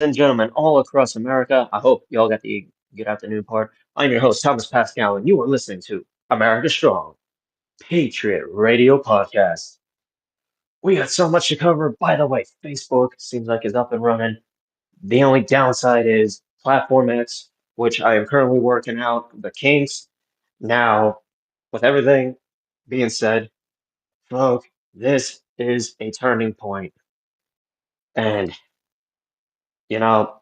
and gentlemen all across America. I hope y'all got the good afternoon part. I'm your host, Thomas Pascal, and you are listening to America Strong, Patriot Radio Podcast. We got so much to cover. By the way, Facebook seems like it's up and running. The only downside is Platform X, which I am currently working out the kinks. Now, with everything being said, folks, this is a turning point. And, you know,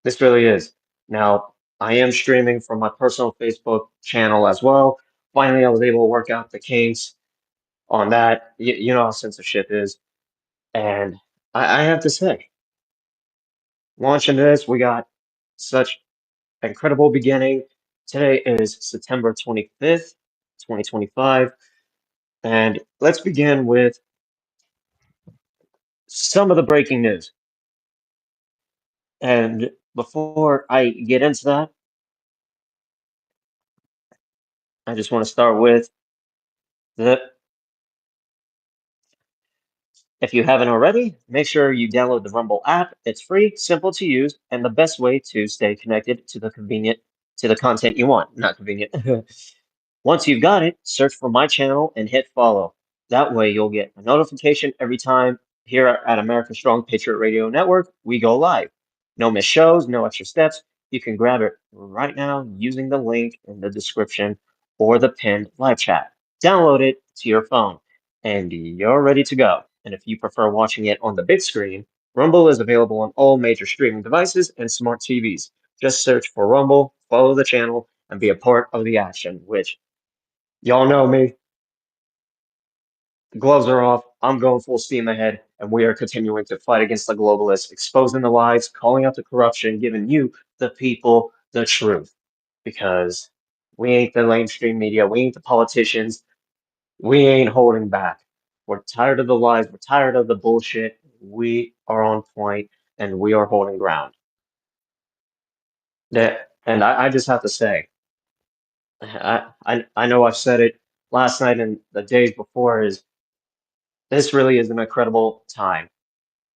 this really is. Now, I am streaming from my personal Facebook channel as well. Finally, I was able to work out the kinks on that. You know how censorship is. And I have to say, launching this, we got such incredible beginning. Today is September 25th, 2025. And let's begin with some of the breaking news. And before I get into that, I just want to start with the if you haven't already, make sure you download the Rumble app. It's free, simple to use, and the best way to stay connected to the content you want. Not convenient. Once you've got it, search for my channel and hit follow. That way you'll get a notification every time here at American Strong Patriot Radio Network we go live. No missed shows, no extra steps. You can grab it right now using the link in the description or the pinned live chat. Download it to your phone and you're ready to go. And if you prefer watching it on the big screen, Rumble is available on all major streaming devices and smart TVs. Just search for Rumble, follow the channel, and be a part of the action, which y'all know me. The gloves are off. I'm going full steam ahead, and we are continuing to fight against the globalists, exposing the lies, calling out the corruption, giving you, the people, the truth. Because we ain't the mainstream media, we ain't the politicians, we ain't holding back. We're tired of the lies, we're tired of the bullshit. We are on point, and we are holding ground. And I just have to say, I know I've said it last night and the days before is this really is an incredible time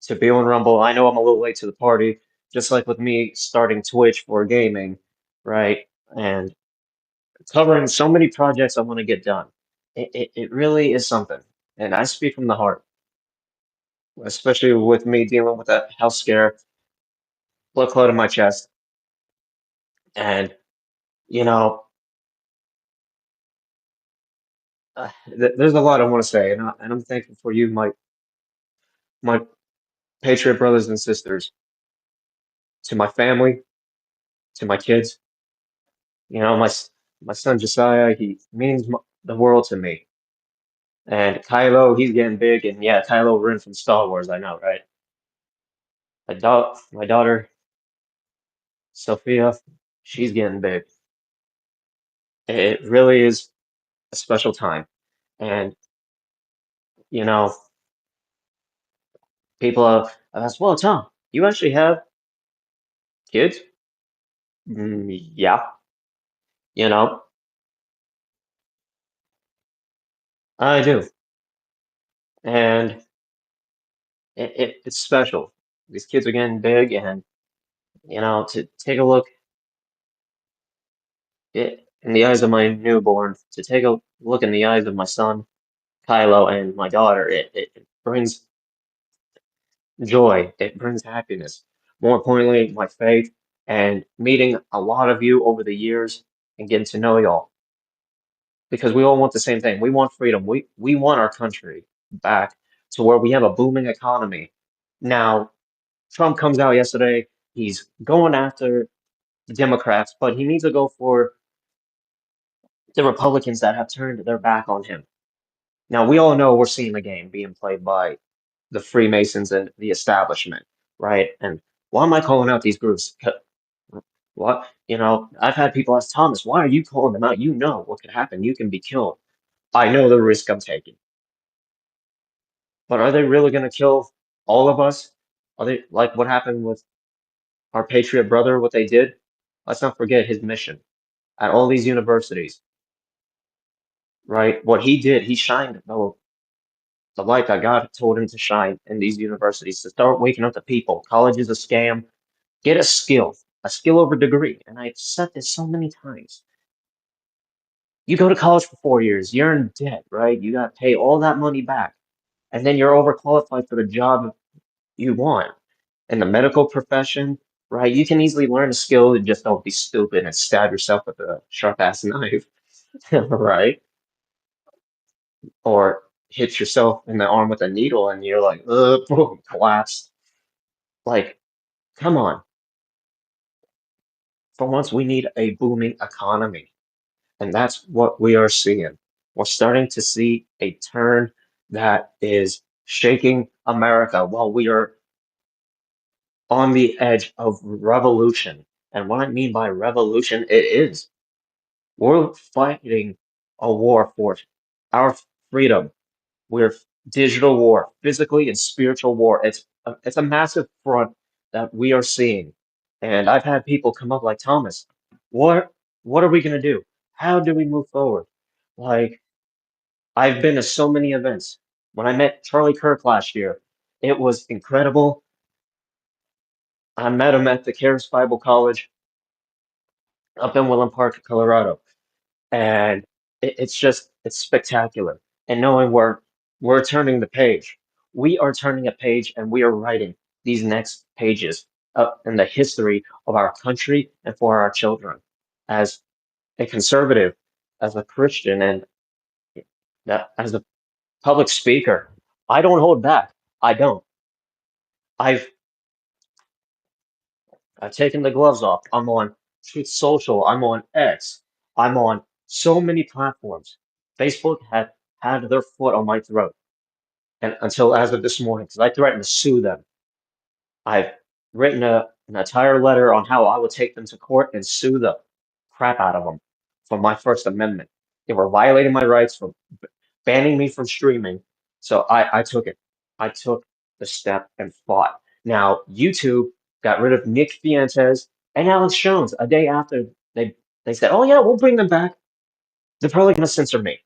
to be on Rumble. I know I'm a little late to the party, just like with me starting Twitch for gaming, right? And covering so many projects I want to get done. It really is something. And I speak from the heart, especially with me dealing with that health scare, blood clot in my chest. And, you know, there's a lot I want to say. And I'm thankful for you, my Patriot brothers and sisters, to my family, to my kids. You know, my son Josiah, he means the world to me. And Kylo, he's getting big. And yeah, Kylo Ren from Star Wars, I know, right? My daughter Sophia, she's getting big. It really is a special time. And you know, people have asked, well, Tom, you actually have kids? Yeah, you know, I do. And it's special. These kids are getting big, and to take a look in the eyes of my newborn, to take a look in the eyes of my son, Kylo, and my daughter, it brings joy. It brings happiness. More importantly, my faith and meeting a lot of you over the years and getting to know y'all because we all want the same thing. We want freedom. We want our country back to where we have a booming economy. Now, Trump comes out yesterday. He's going after the Democrats, but he needs to go for the Republicans that have turned their back on him. Now, we all know we're seeing the game being played by the Freemasons and the establishment, right? And why am I calling out these groups? What, I've had people ask Thomas, why are you calling them out? You know what could happen. You can be killed. I know the risk I'm taking. But are they really going to kill all of us? Are they like what happened with our Patriot brother, what they did? Let's not forget his mission at all these universities, right? What he did, he shined the light that God told him to shine in these universities, to start waking up the people. College is a scam. Get a skill over degree. And I've said this so many times. You go to college for 4 years, you're in debt, right? You got to pay all that money back. And then you're overqualified for the job you want. In the medical profession, right? You can easily learn a skill and just don't be stupid and stab yourself with a sharp ass knife, right? Or hit yourself in the arm with a needle and you're like, boom, collapse. Like, come on. For once, we need a booming economy. And that's what we are seeing. We're starting to see a turn that is shaking America while we are on the edge of revolution. And what I mean by revolution, it is. We're fighting a war for our freedom. We're digital war, physically and spiritual war. It's a massive front that we are seeing. And I've had people come up like Thomas, what what are we gonna do? How do we move forward? Like I've been to so many events. When I met Charlie Kirk last year, it was incredible. I met him at the Charis Bible College up in Willam Park, Colorado. And it's spectacular. And knowing we're turning the page, we are turning a page, and we are writing these next pages in the history of our country and for our children. As a conservative, as a Christian, and that as a public speaker, I don't hold back. I don't. I've I've taken the gloves off. I'm on Truth Social. I'm on X. I'm on so many platforms. Facebook had their foot on my throat, and until as of this morning, because I threatened to sue them. I've written an entire letter on how I would take them to court and sue the crap out of them for my First Amendment. They were violating my rights for banning me from streaming, so I took it. I took the step and fought. Now, YouTube got rid of Nick Fuentes and Alex Jones a day after they said, "Oh yeah, we'll bring them back." They're probably going to censor me.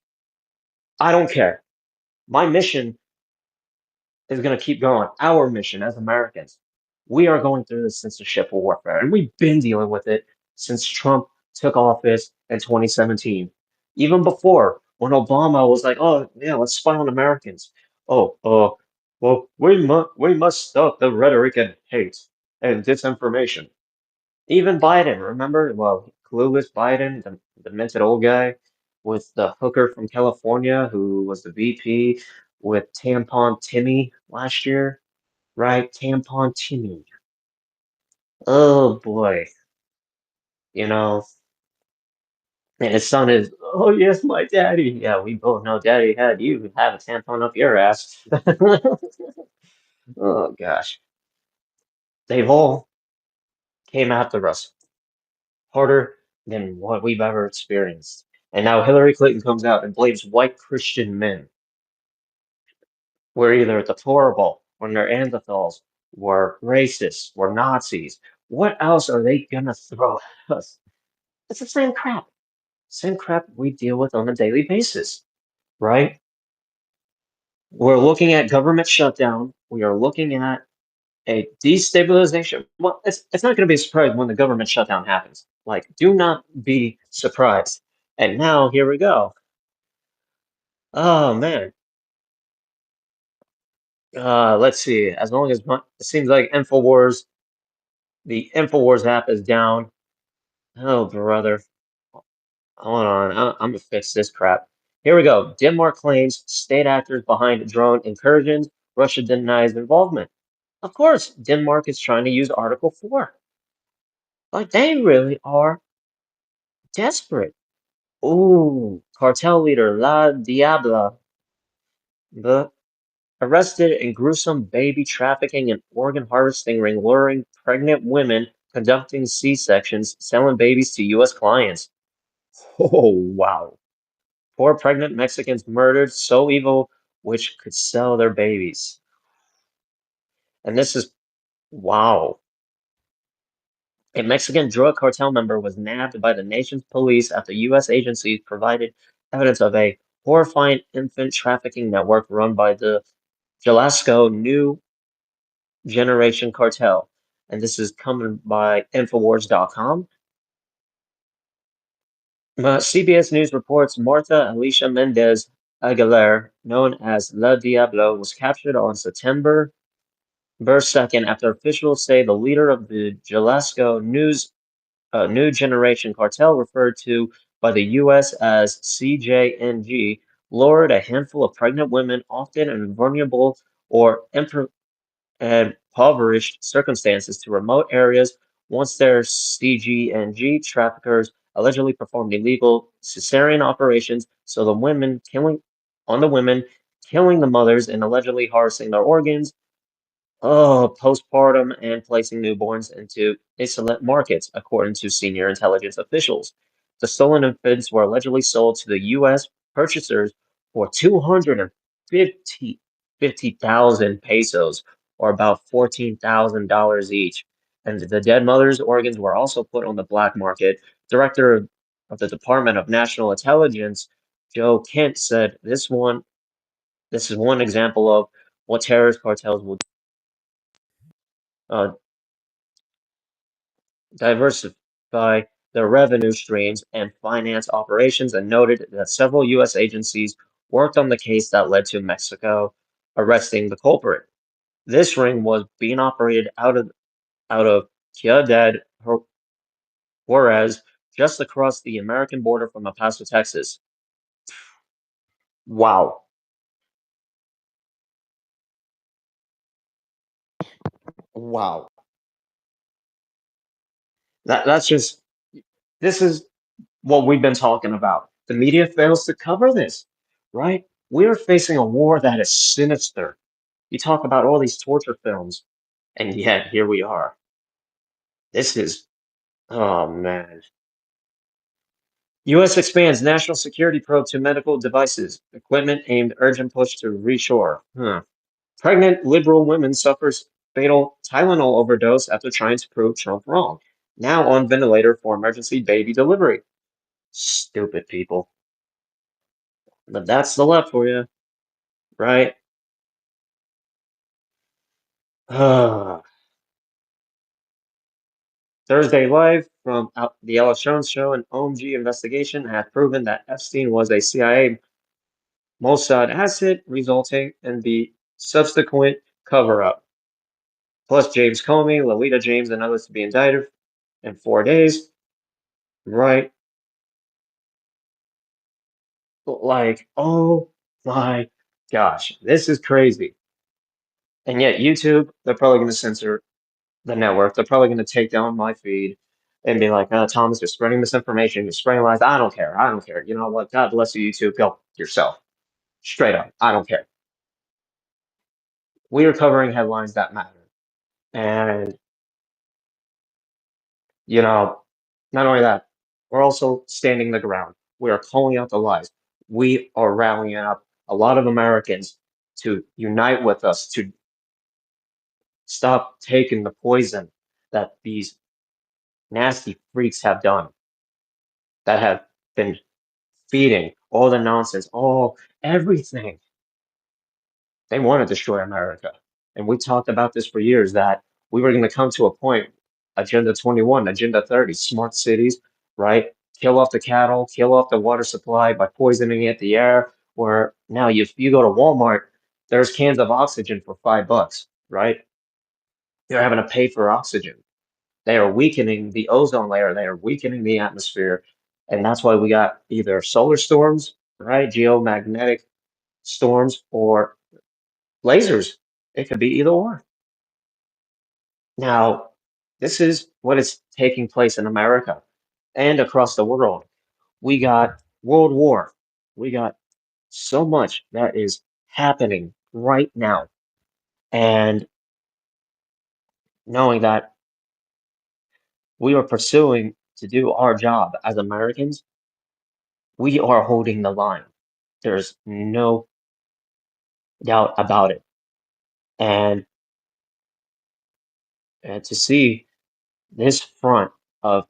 I don't care. My mission is going to keep going. Our mission as Americans, we are going through this censorship warfare, and we've been dealing with it since Trump took office in 2017. Even before, when Obama was like, "Oh yeah, let's spy on Americans." Oh, well, we must stop the rhetoric and hate and disinformation. Even Biden, remember? Well, clueless Biden, the demented old guy with the hooker from California who was the VP with Tampon Timmy last year, right? Tampon Timmy. Oh boy, you know, and his son is, oh yes, my daddy. Yeah, we both know daddy had you have a tampon up your ass. Oh gosh, they've all came after us harder than what we've ever experienced. And now Hillary Clinton comes out and blames white Christian men. We're either deplorable, or Neanderthals, we're racist, we're Nazis. What else are they gonna throw at us? It's the same crap. Same crap we deal with on a daily basis, right? We're looking at government shutdown. We are looking at a destabilization. Well, it's not going to be a surprise when the government shutdown happens. Like, do not be surprised. And now here we go. Oh man. Let's see. As long as it seems like the Infowars app is down. Oh brother, hold on. I'm gonna fix this crap. Here we go. Denmark claims state actors behind drone incursions. Russia denies involvement. Of course, Denmark is trying to use Article 4. Like they really are desperate. Ooh, cartel leader La Diabla, the arrested in gruesome baby trafficking and organ harvesting ring, luring pregnant women, conducting C-sections, selling babies to U.S. clients. Oh, wow. Poor pregnant Mexicans murdered, so evil, which could sell their babies. And this is, wow. A Mexican drug cartel member was nabbed by the nation's police after U.S. agencies provided evidence of a horrifying infant trafficking network run by the Jalisco New Generation Cartel. And this is coming by Infowars.com. CBS News reports Martha Alicia Mendez Aguilar, known as La Diablo, was captured on September 2nd after officials say the leader of the Jalisco New Generation Cartel, referred to by the U.S. as CJNG, lured a handful of pregnant women, often in vulnerable or impoverished circumstances, to remote areas. Once their CGNG traffickers allegedly performed illegal cesarean operations, so the women killing the mothers and allegedly harvesting their organs, postpartum, and placing newborns into illicit markets, according to senior intelligence officials. The stolen infants were allegedly sold to the U.S. purchasers for 250,000 pesos, or about $14,000 each. And the dead mother's organs were also put on the black market. Director of the Department of National Intelligence, Joe Kent, said this is one example of what terrorist cartels will uh, diversify their revenue streams and finance operations, and noted that several U.S. agencies worked on the case that led to Mexico arresting the culprit. This ring was being operated out of Ciudad Juarez, just across the American border from El Paso, Texas. Wow, wow. That's just this is what we've been talking about. The media fails to cover this, right? We're facing a war that is sinister. You talk about all these torture films, and yet here we are. This is, oh man. U.S. expands national security probe to medical devices. Equipment aimed urgent push to reshore. Huh. Pregnant liberal woman suffers fatal Tylenol overdose after trying to prove Trump wrong. Now on ventilator for emergency baby delivery. Stupid people. But that's the left for you, right? Thursday Live from the Alex Jones Show, an OMG investigation has proven that Epstein was a CIA Mossad asset, resulting in the subsequent cover-up. Plus, James Comey, Lolita James, and others to be indicted in 4 days. Right? Like, oh my gosh, this is crazy. And yet, YouTube, they're probably going to censor the network. They're probably going to take down my feed and be like, Thomas, you're spreading misinformation. You're spreading lies. I don't care. I don't care. You know what? God bless you, YouTube. Go yourself. Straight up. I don't care. We are covering headlines that matter. And, you know, not only that, we're also standing the ground. We are calling out the lies. We are rallying up a lot of Americans to unite with us to stop taking the poison that these nasty freaks have done, that have been feeding all the nonsense, all everything. They want to destroy America. And we talked about this for years that we were going to come to a point, Agenda 21, Agenda 30, smart cities, right? Kill off the cattle, kill off the water supply by poisoning it, the air. Where now, if you go to Walmart, there's cans of oxygen for $5, right? You're having to pay for oxygen. They are weakening the ozone layer. They are weakening the atmosphere. And that's why we got either solar storms, right? Geomagnetic storms, or lasers. It could be either or. Now, this is what is taking place in America and across the world. We got World War. We got so much that is happening right now. And knowing that we are pursuing to do our job as Americans, we are holding the line. There's no doubt about it. And, and to see this front of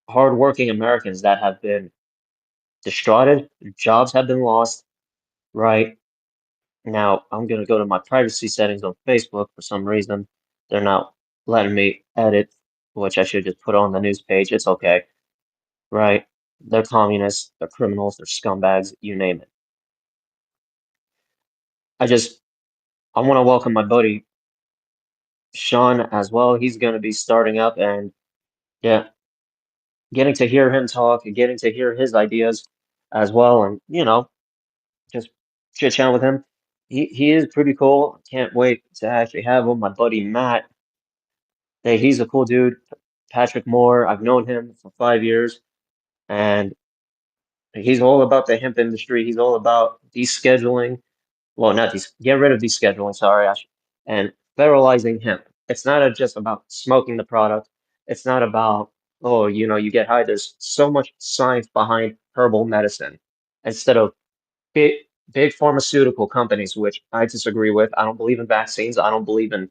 hardworking Americans that have been distraughted, jobs have been lost, right? Now, I'm gonna go to my privacy settings on Facebook for some reason. They're not letting me edit, which I should just put on the news page. It's okay, right? They're communists, they're criminals, they're scumbags, you name it. I just I want to welcome my buddy Sean as well. He's gonna be starting up, and yeah, getting to hear him talk and getting to hear his ideas as well, and just chit chat with him. He is pretty cool. Can't wait to actually have him. My buddy Matt. Hey, he's a cool dude. Patrick Moore, I've known him for 5 years, and he's all about the hemp industry. He's all about descheduling. Well, not get rid of descheduling, sorry, and federalizing hemp. It's not just about smoking the product. It's not about, oh, you get high. There's so much science behind herbal medicine instead of big, big pharmaceutical companies, which I disagree with. I don't believe in vaccines. I don't believe in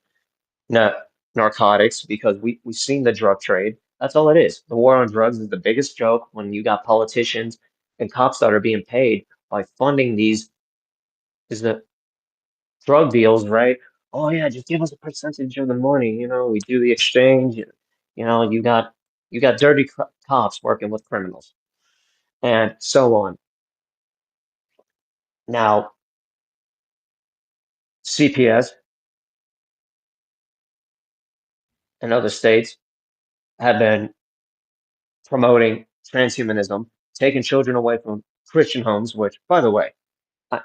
na narcotics because we've seen the drug trade. That's all it is. The war on drugs is the biggest joke when you got politicians and cops that are being paid by funding these is the drug deals, right? Oh yeah, just give us a percentage of the money. We do the exchange. You got dirty cops working with criminals and so on. Now, CPS and other states have been promoting transhumanism, taking children away from Christian homes, which, by the way,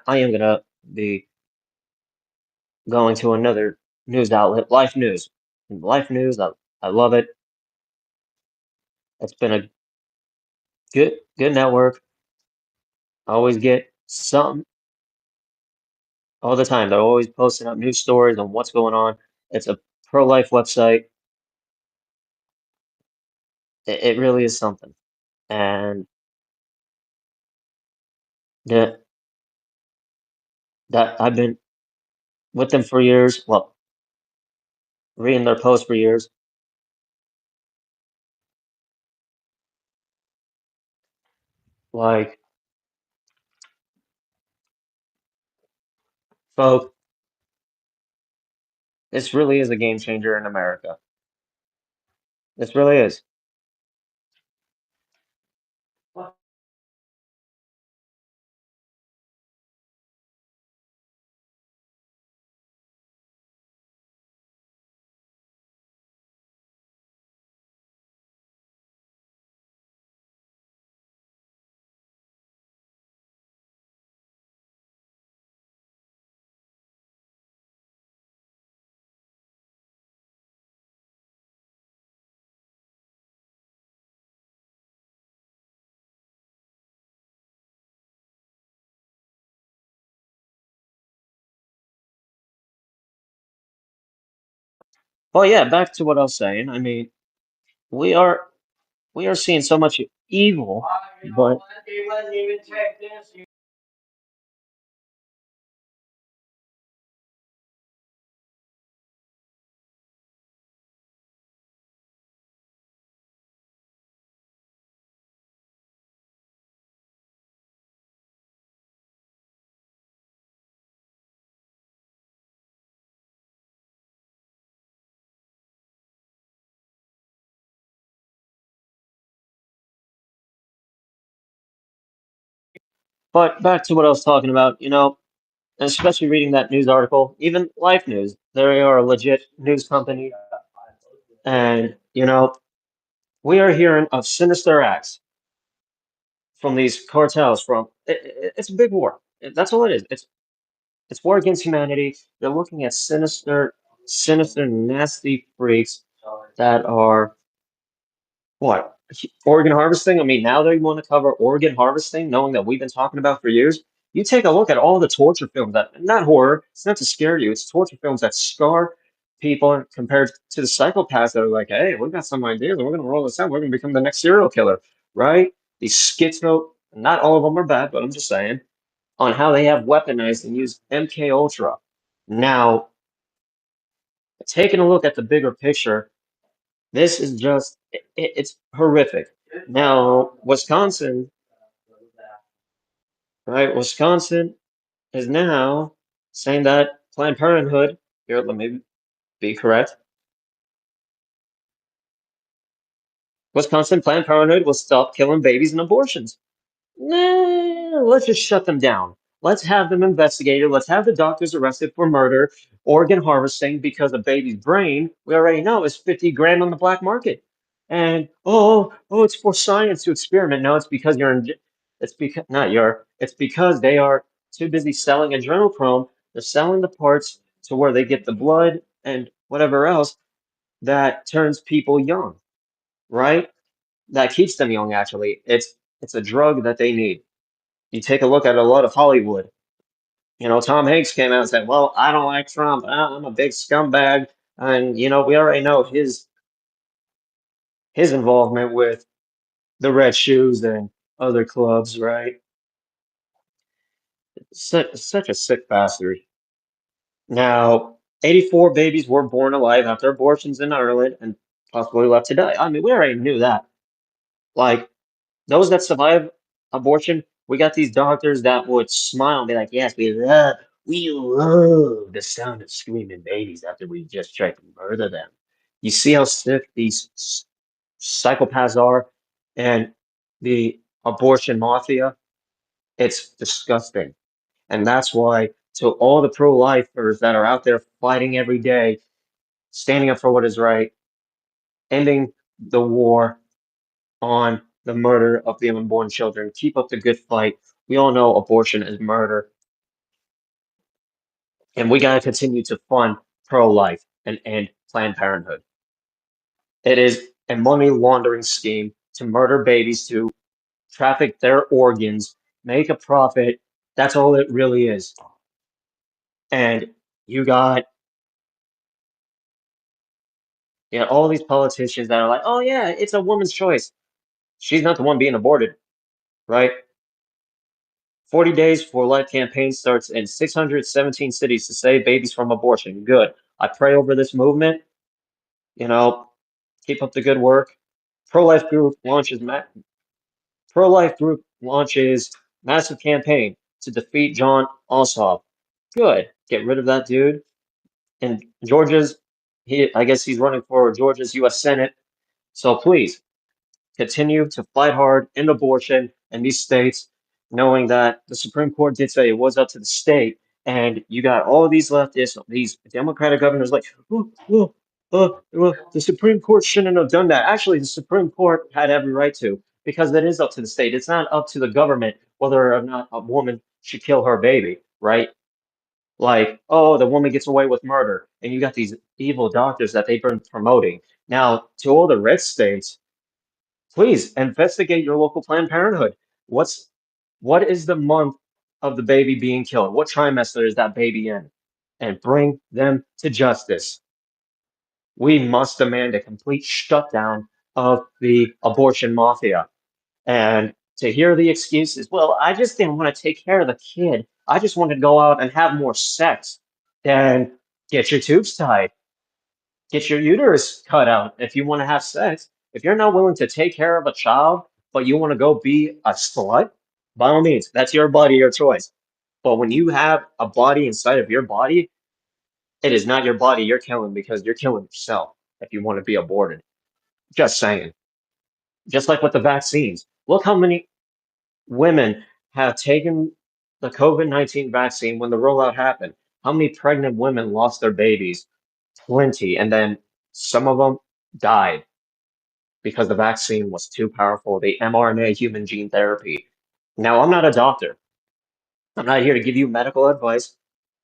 I am gonna be going to another news outlet, Life News. Life News, I love it. It's been a good network. I always get something all the time. They're always posting up news stories on what's going on. It's a pro-life website. It really is something. And that that I've been with them for years. Well, reading their posts for years. Like, folks, this really is a game changer in America. This really is. Well, yeah, back to what I was saying. I mean, we are we are seeing so much evil, but back to what I was talking about, especially reading that news article, even Life News, they are a legit news company, and we are hearing of sinister acts from these cartels. It's a big war. That's all it is. It's war against humanity. They're looking at sinister, nasty freaks that are what? Organ harvesting? I mean, now they want to cover organ harvesting, knowing that we've been talking about for years. You take a look at all the torture films not horror, it's not to scare you, it's torture films that scar people compared to the psychopaths that are like, hey, we've got some ideas and we're going to roll this out. We're going to become the next serial killer, right? These schizo, not all of them are bad, but I'm just saying, on how they have weaponized and used MK Ultra. Now, taking a look at the bigger picture, this is just, it's horrific. Now, Wisconsin, right? Wisconsin. is now saying that Planned Parenthood, here, let me be correct, Wisconsin Planned Parenthood will stop killing babies and abortions. Nah, let's just shut them down. Let's have them investigated. Let's have the doctors arrested for murder, organ harvesting, because a baby's brain, we already know, is 50 grand on the black market. And it's for science to experiment. No, it's because it's because, not it's because they are too busy selling adrenochrome. They're selling the parts to where they get the blood and whatever else that turns people young, right? That keeps them young, actually. It's a drug that they need. You take a look at a lot of Hollywood. You know, Tom Hanks came out and said, "Well, I don't like Trump. I'm a big scumbag." And we already know his involvement with the Red Shoes and other clubs, right? Such a sick bastard. Now, 84 babies were born alive after abortions in Ireland and possibly left to die. I mean, we already knew that. Like, those that survive abortion, we got these doctors that would smile and be like, "Yes, we love the sound of screaming babies after we just tried to murder them." You see how sick these psychopaths are, and the abortion mafia. It's disgusting, and that's why to all the pro-lifers that are out there fighting every day, standing up for what is right, ending the war on the murder of the unborn children. Keep up the good fight. We all know abortion is murder, and we got to continue to fund pro life and end Planned Parenthood. It is a money laundering scheme to murder babies, to traffic their organs, make a profit. That's all it really is. And you got all these politicians that are like, "Oh yeah, it's a woman's choice." She's not the one being aborted, right? 40 Days for Life campaign starts in 617 cities to save babies from abortion. Good. I pray over this movement. You know, keep up the good work. Pro-life group launches pro-life group launches massive campaign to defeat John Ossoff. Good. Get rid of that dude. And Georgia's I guess he's running for Georgia's U.S. Senate. So please continue to fight hard in abortion in these states, knowing that the Supreme Court did say it was up to the state. And you got all of these leftists, these Democratic governors like, the Supreme Court shouldn't have done that. Actually, the Supreme Court had every right to, because it is up to the state. It's not up to the government whether or not a woman should kill her baby, right? Like, oh, the woman gets away with murder. And you got these evil doctors that they've been promoting. Now, to all the red states, please investigate your local Planned Parenthood. What is the month of the baby being killed? What trimester is that baby in? And bring them to justice. We must demand a complete shutdown of the abortion mafia. And to hear the excuses, well, I just didn't want to take care of the kid. I just wanted to go out and have more sex. Then get your tubes tied. Get your uterus cut out if you want to have sex. If you're not willing to take care of a child, but you want to go be a slut, by all means, that's your body, your choice. But when you have a body inside of your body, it is not your body you're killing because you're killing yourself if you want to be aborted. Just saying. Just like with the vaccines. Look how many women have taken the COVID-19 vaccine when the rollout happened. How many pregnant women lost their babies? Plenty. And then some of them died because the vaccine was too powerful, the mRNA human gene therapy. Now, I'm not a doctor. I'm not here to give you medical advice.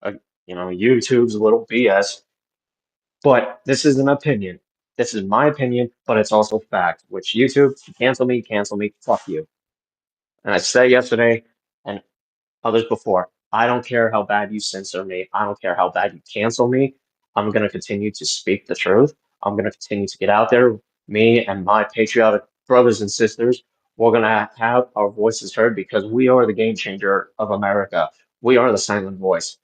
Uh, YouTube's a little BS, but this is an opinion. This is my opinion, but it's also fact, which YouTube, cancel me, fuck you. And I said yesterday, and others before. I don't care how bad you censor me. I don't care how bad you cancel me. I'm going to continue to speak the truth. I'm going to continue to get out there. Me and my patriotic brothers and sisters, we're going to have our voices heard because we are the game changer of America. We are the silent voice.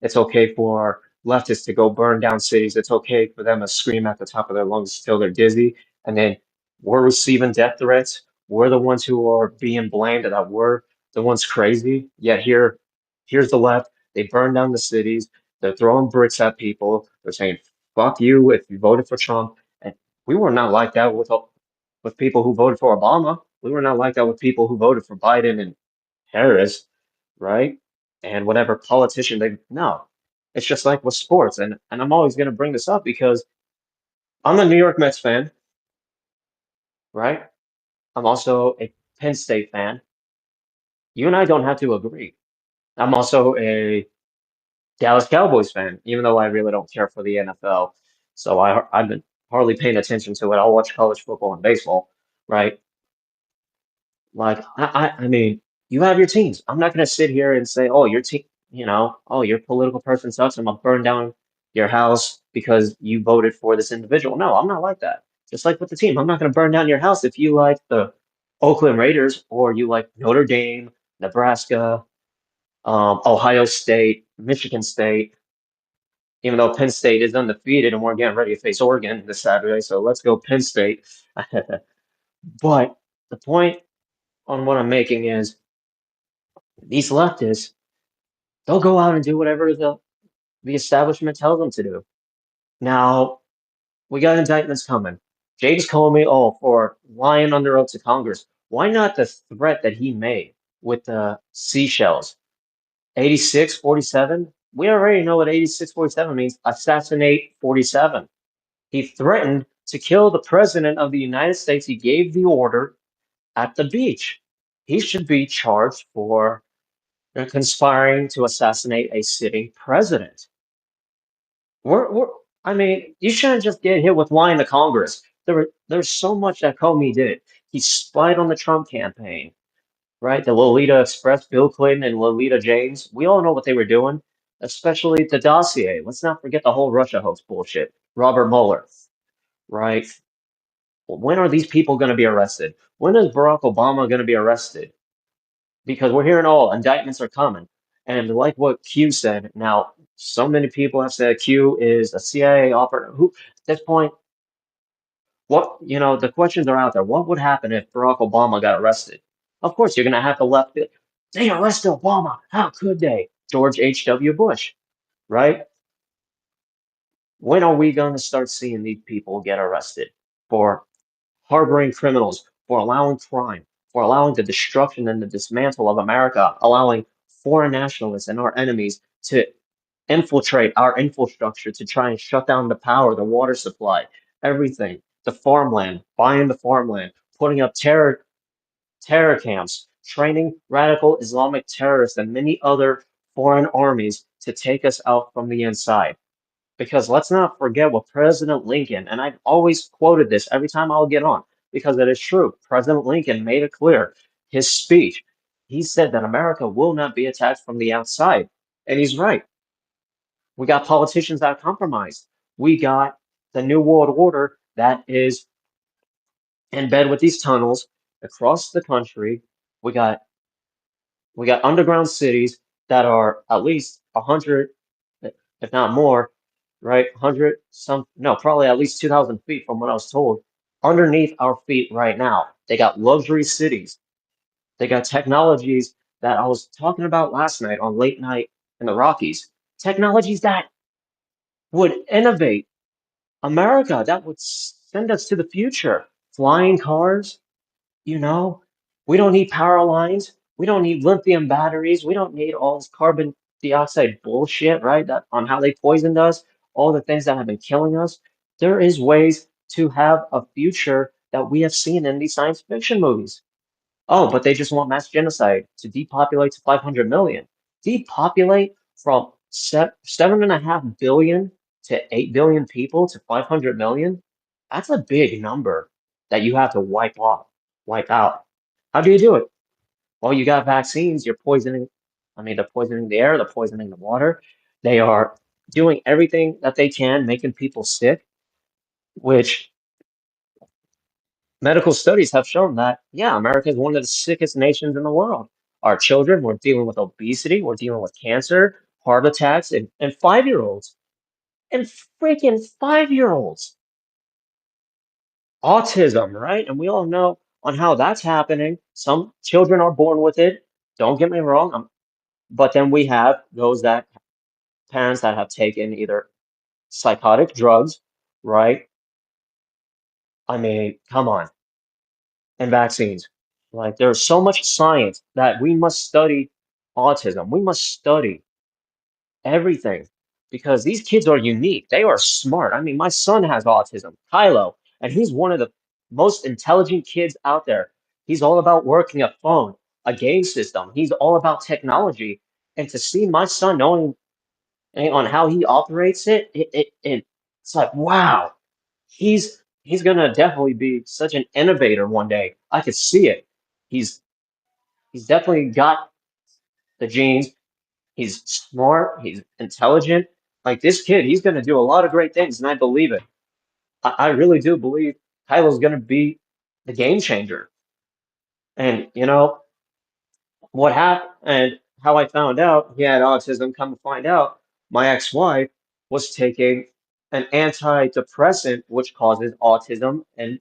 It's okay for leftists to go burn down cities. It's okay for them to scream at the top of their lungs till they're dizzy. And then we're receiving death threats. We're the ones who are being blamed that we're the ones crazy. Yet here Here's the left. They burn down the cities. They're throwing bricks at people. They're saying, fuck you if you voted for Trump. And we were not like that with people who voted for Obama. We were not like that with people who voted for Biden and Harris, right? And whatever politician they, no. It's just like with sports. And I'm always going to bring this up because I'm a New York Mets fan, right? I'm also a Penn State fan. You and I don't have to agree. I'm also a Dallas Cowboys fan, even though I really don't care for the NFL. So I've been hardly paying attention to it. I'll watch college football and baseball, right? Like I mean, you have your teams. I'm not gonna sit here and say, oh, your team, oh, your political person sucks. I'm gonna burn down your house because you voted for this individual. No, I'm not like that. Just like with the team, I'm not gonna burn down your house if you like the Oakland Raiders or you like Notre Dame, Nebraska, Ohio State, Michigan State, even though Penn State is undefeated and we're getting ready to face Oregon this Saturday. So let's go Penn State. But the point on what I'm making is these leftists, they'll go out and do whatever the establishment tells them to do. Now, we got indictments coming. James Comey, oh, for lying under oath to Congress. Why not the threat that he made with the seashells? 8647? We already know what 8647 means. Assassinate 47. He threatened to kill the president of the United States. He gave the order at the beach. He should be charged for conspiring to assassinate a sitting president. We're, I mean, you shouldn't just get hit with lying to Congress. There's so much that Comey did. He spied on the Trump campaign, right? The Lolita Express, Bill Clinton and Lolita James. We all know what they were doing, especially the dossier. Let's not forget the whole Russia hoax bullshit. Robert Mueller, right? When are these people going to be arrested? When is Barack Obama going to be arrested? Because we're hearing all indictments are coming. And like what Q said, now so many people have said Q is a CIA operative. Who at this point, what the questions are out there. What would happen if Barack Obama got arrested? Of course, you're gonna have to left it. They arrested Obama. How could they? George H.W. Bush, right? When are we going to start seeing these people get arrested for harboring criminals, for allowing crime, for allowing the destruction and the dismantle of America, allowing foreign nationalists and our enemies to infiltrate our infrastructure to try and shut down the power, the water supply, everything, the farmland, buying the farmland, putting up terror camps, training radical Islamic terrorists and many other foreign armies to take us out from the inside. Because let's not forget what President Lincoln, and I've always quoted this every time I'll get on, because it is true. President Lincoln made it clear, his speech. He said that America will not be attacked from the outside. And he's right. We got politicians that compromised. We got the New World Order that is in bed with these tunnels across the country. We got we got underground cities that are at least 100, if not more, right? 100, some, no, probably at least 2,000 feet from what I was told, underneath our feet right now. They got luxury cities. They got technologies that I was talking about last night on Late Night in the Rockies. Technologies that would innovate America, that would send us to the future. Flying cars, you know, we don't need power lines. We don't need lithium batteries. We don't need all this carbon dioxide bullshit, right? That on how they poisoned us, all the things that have been killing us. There is ways to have a future that we have seen in these science fiction movies. Oh, but they just want mass genocide to depopulate to 500 million. Depopulate from 7.5 billion to 8 billion people to 500 million? That's a big number that you have to wipe out. How do you do it? Well, you got vaccines, you're poisoning, I mean, they're poisoning the air, they're poisoning the water. They are doing everything that they can, making people sick, which medical studies have shown that, yeah, America is one of the sickest nations in the world. Our children, we're dealing with obesity, we're dealing with cancer, heart attacks, and 5-year-olds. And freaking 5-year-olds. Autism, right? And we all know on how that's happening. Some children are born with it. Don't get me wrong. But then we have those that parents that have taken either psychotic drugs, right? I mean, come on, and vaccines. Like there's so much science that we must study autism. We must study everything because these kids are unique. They are smart. I mean, my son has autism, Kylo, and he's one of the most intelligent kids out there. He's all about working a phone, a game system. He's all about technology. And to see my son knowing on how he operates it's like, wow, he's gonna definitely be such an innovator one day. I could see it. He's he's definitely got the genes. He's smart. He's intelligent. Like this kid, he's going to do a lot of great things, and I believe it. I really do believe Kylo's going to be the game changer. And you know what happened, and how I found out he had autism. Come to find out, my ex-wife was taking an antidepressant, which causes autism in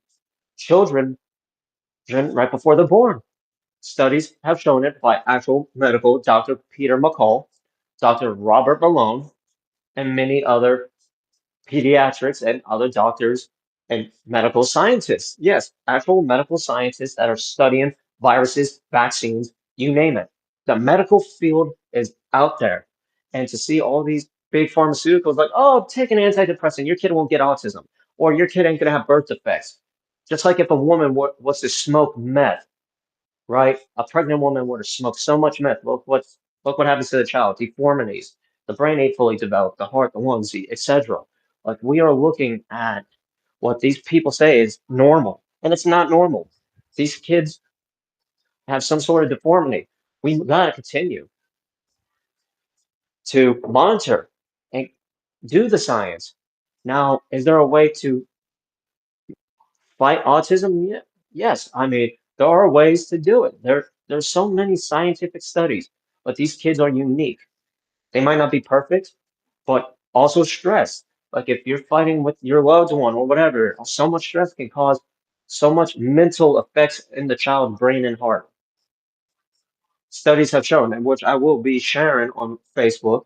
children right before they're born. Studies have shown it by actual medical Dr. Peter McCall, Dr. Robert Malone, and many other pediatrics and other doctors and medical scientists. Yes, actual medical scientists that are studying viruses, vaccines, you name it. The medical field is out there. And to see all these big pharmaceuticals like, oh, take an antidepressant, your kid won't get autism, or your kid ain't going to have birth defects. Just like if a woman was to smoke meth, right? A pregnant woman were to smoke so much meth. Look what happens to the child. Deformities. The brain ain't fully developed. The heart, the lungs, etc. Like we are looking at what these people say is normal, and it's not normal. These kids have some sort of deformity. We gotta continue to monitor and do the science. Now, is there a way to fight autism? Yeah, yes. I mean, there are ways to do it. There's so many scientific studies, but these kids are unique. They might not be perfect, but also stress. Like if you're fighting with your loved one or whatever, so much stress can cause so much mental effects in the child's brain and heart. Studies have shown, and which I will be sharing on Facebook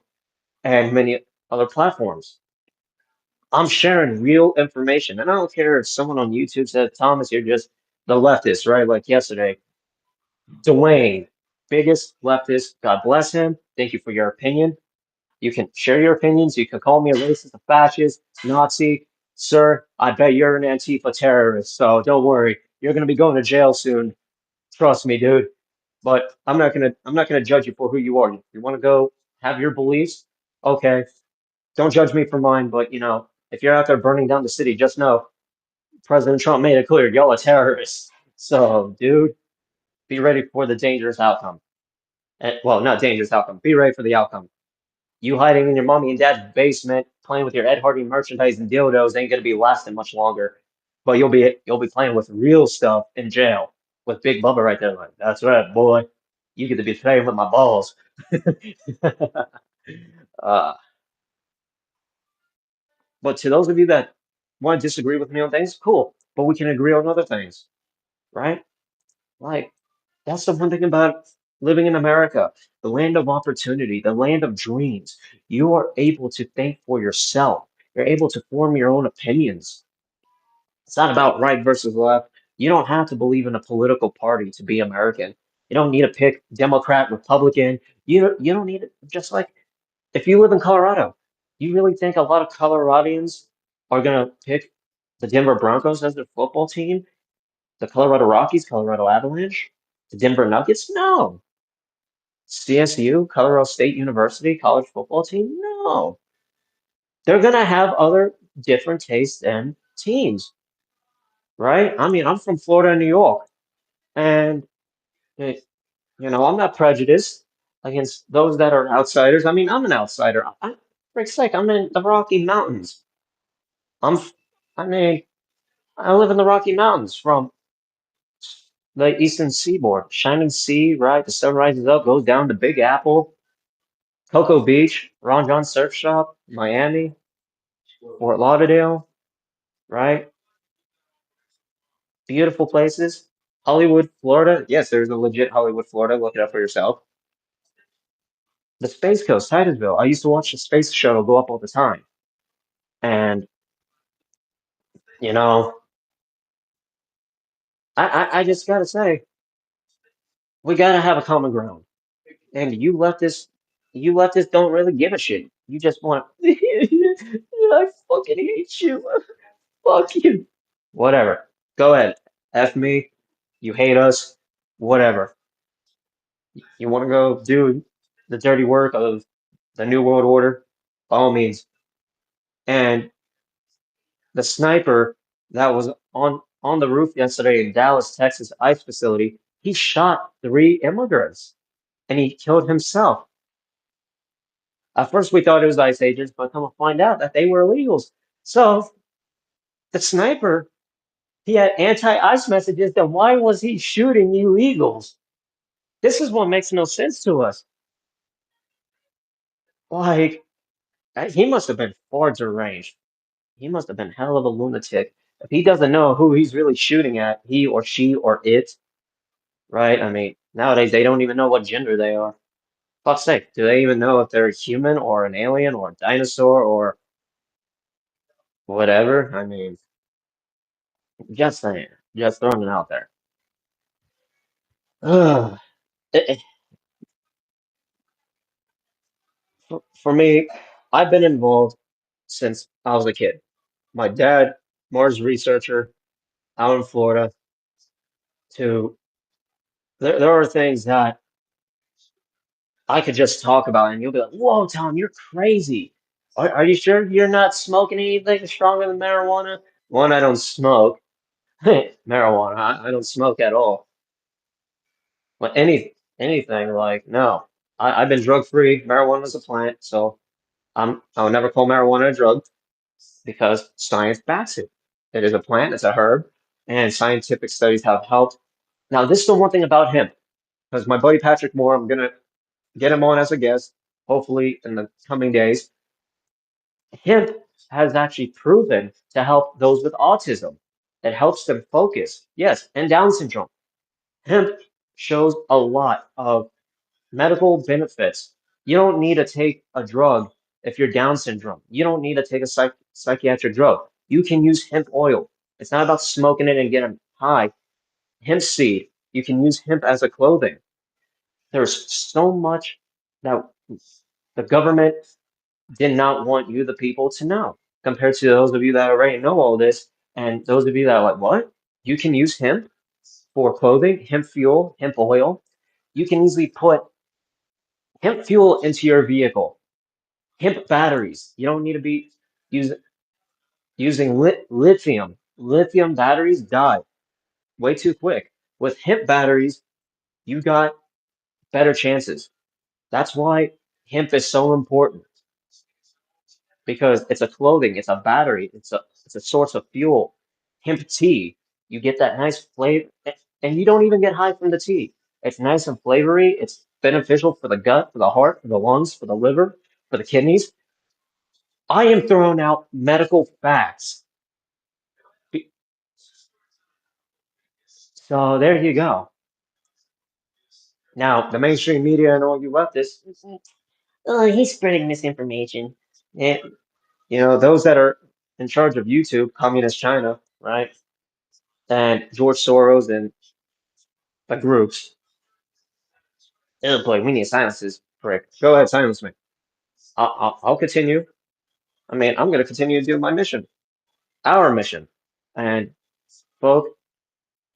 and many other platforms. I'm sharing real information, and I don't care if someone on YouTube said, Thomas, you're just the leftist, right? Like yesterday, Dwayne, biggest leftist, God bless him. Thank you for your opinion. You can share your opinions. You can call me a racist, a fascist, Nazi. Sir, I bet you're an Antifa terrorist, so don't worry. You're gonna be going to jail soon. Trust me, dude. But I'm not gonna judge you for who you are. If you want to go have your beliefs, okay. Don't judge me for mine, but if you're out there burning down the city, just know President Trump made it clear y'all are terrorists. So, dude, be ready for the dangerous outcome. Well, not dangerous outcome. Be ready for the outcome. You hiding in your mommy and dad's basement, playing with your Ed Hardy merchandise and dildos ain't gonna be lasting much longer. But you'll be playing with real stuff in jail with Big Bubba right there. Like, that's right, boy. You get to be playing with my balls. uh, but to those of you that want to disagree with me on things, cool. But we can agree on other things, right? Like that's the one thing about living in America, the land of opportunity, the land of dreams. You are able to think for yourself. You're able to form your own opinions. It's not about right versus left. You don't have to believe in a political party to be American. You don't need to pick Democrat, Republican. You don't need it. Just like if you live in Colorado, you really think a lot of Coloradians are gonna pick the Denver Broncos as their football team? The Colorado Rockies, Colorado Avalanche, the Denver Nuggets? No. CSU, Colorado State University, college football team? No. They're going to have other different tastes and teams, right? I mean, I'm from Florida and New York, and eh, I'm not prejudiced against those that are outsiders. I mean, I'm an outsider. For sake, I'm in the Rocky Mountains. I'm, f- I mean, I live in the Rocky Mountains from the eastern seaboard, shining sea, right? The sun rises up, goes down to Big Apple, Cocoa Beach, Ron John Surf Shop, Miami, Fort Lauderdale, right? Beautiful places. Hollywood, Florida. Yes, there's a legit Hollywood, Florida. Look it up for yourself. the Space Coast, Titusville. I used to watch the space shuttle go up all the time. And, you know, I just gotta say, we gotta have a common ground. And you leftists don't really give a shit. You just want, I fucking hate you. Fuck you. Whatever. Go ahead. F me. You hate us. Whatever. You want to go do the dirty work of the New World Order? By all means. And the sniper that was on the roof yesterday in Dallas, Texas ICE facility, he shot three immigrants and he killed himself. At first, we thought it was ICE agents, but come to find out that they were illegals. So the sniper, he had anti-ICE messages. Then why was he shooting illegals? This is what makes no sense to us. Like, he must have been far deranged. He must have been hell of a lunatic. If he doesn't know who he's really shooting at, he or she or it, right? I mean, nowadays they don't even know what gender they are. Fuck's sake, do they even know if they're a human or an alien or a dinosaur or whatever? I mean, just saying, just throwing it out there. Ugh. For me, I've been involved since I was a kid. My dad, Mars researcher out in Florida, to there are things that I could just talk about and you'll be like, whoa, Tom, you're crazy. Are you sure you're not smoking anything stronger than marijuana? One, I don't smoke. Marijuana, I don't smoke at all. But anything like, no. I've been drug free. Marijuana is a plant, so I'll never call marijuana a drug because science backs it. It is a plant, it's a herb, and scientific studies have helped. Now, this is the one thing about him, because my buddy Patrick Moore, I'm gonna get him on as a guest, hopefully in the coming days. Hemp has actually proven to help those with autism. It helps them focus. Yes, and Down syndrome. Hemp shows a lot of medical benefits. You don't need to take a drug if you're Down syndrome. You don't need to take a psychiatric drug. You can use hemp oil. It's not about smoking it and getting high. Hemp seed. You can use hemp as a clothing. There's so much that the government did not want you, the people, to know, compared to those of you that already know all this, and those of you that are like, what? You can use hemp for clothing, hemp fuel, hemp oil. You can easily put hemp fuel into your vehicle, hemp batteries. You don't need to be use, using lithium. Lithium batteries die way too quick. With hemp batteries, you got better chances. That's why hemp is so important because it's a clothing, it's a battery, it's a source of fuel. Hemp tea, you get that nice flavor, and you don't even get high from the tea. It's nice and flavory. It's beneficial for the gut, for the heart, for the lungs, for the liver, for the kidneys. I am throwing out medical facts. So there you go. Now, the mainstream media and all you leftists, oh, he's spreading misinformation. And, those that are in charge of YouTube, Communist China, right? And George Soros and the groups. Oh boy, we need to silence this prick. Go ahead, silence me. I'll continue. I mean, I'm going to continue to do my mission, our mission. And, folks,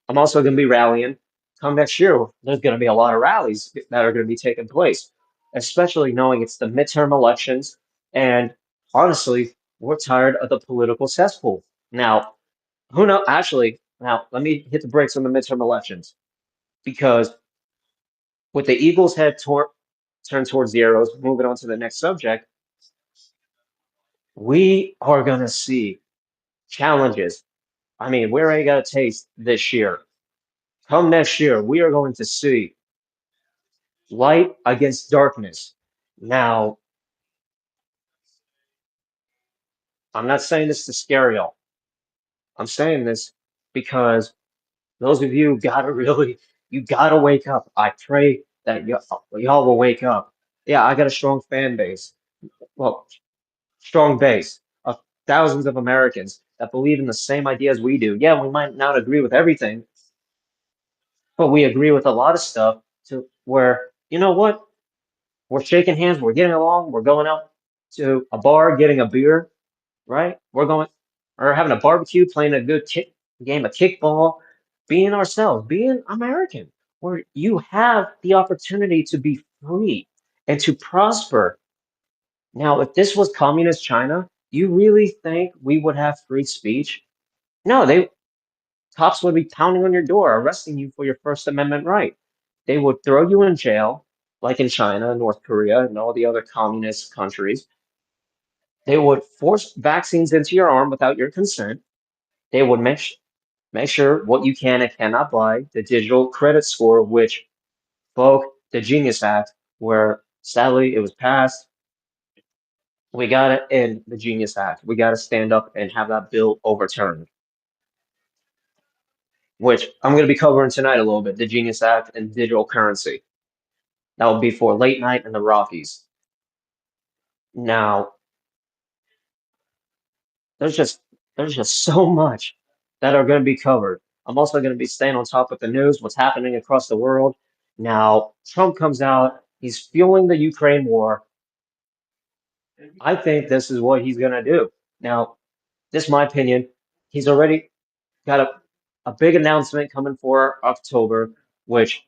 I'm also going to be rallying. Come next year, there's going to be a lot of rallies that are going to be taking place, especially knowing it's the midterm elections. And honestly, we're tired of the political cesspool. Now, who knows? Actually, now let me hit the brakes on the midterm elections because with the Eagles' head turned towards the arrows, moving on to the next subject, we are going to see challenges. I mean, we already got a taste this year. Come next year, we are going to see light against darkness. Now, I'm not saying this to scare y'all. I'm saying this because those of you gotta really, you gotta wake up. I pray that y'all will wake up. Yeah, I got a strong fan base. Well, strong base of thousands of Americans that believe in the same ideas we do. Yeah, we might not agree with everything, but we agree with a lot of stuff to where, you know what? We're shaking hands, we're getting along, we're going out to a bar, getting a beer, right? We're going or having a barbecue, playing a good game of kickball, being ourselves, being American, where you have the opportunity to be free and to prosper. Now, if this was communist China, you really think we would have free speech? No, cops would be pounding on your door, arresting you for your First Amendment right. They would throw you in jail, like in China, North Korea, and all the other communist countries. They would force vaccines into your arm without your consent. They would make sure what you can and cannot buy, the digital credit score, which broke the Genius Act, where sadly it was passed. We got to end the Genius Act. We got to stand up and have that bill overturned, which I'm going to be covering tonight a little bit, the Genius Act and digital currency. That will be for late night in the Rockies. Now, there's just there's just so much that are going to be covered. I'm also going to be staying on top of the news, what's happening across the world. Now, Trump comes out, he's fueling the Ukraine war. I think this is what he's going to do. Now, this is my opinion. He's already got a big announcement coming for October, which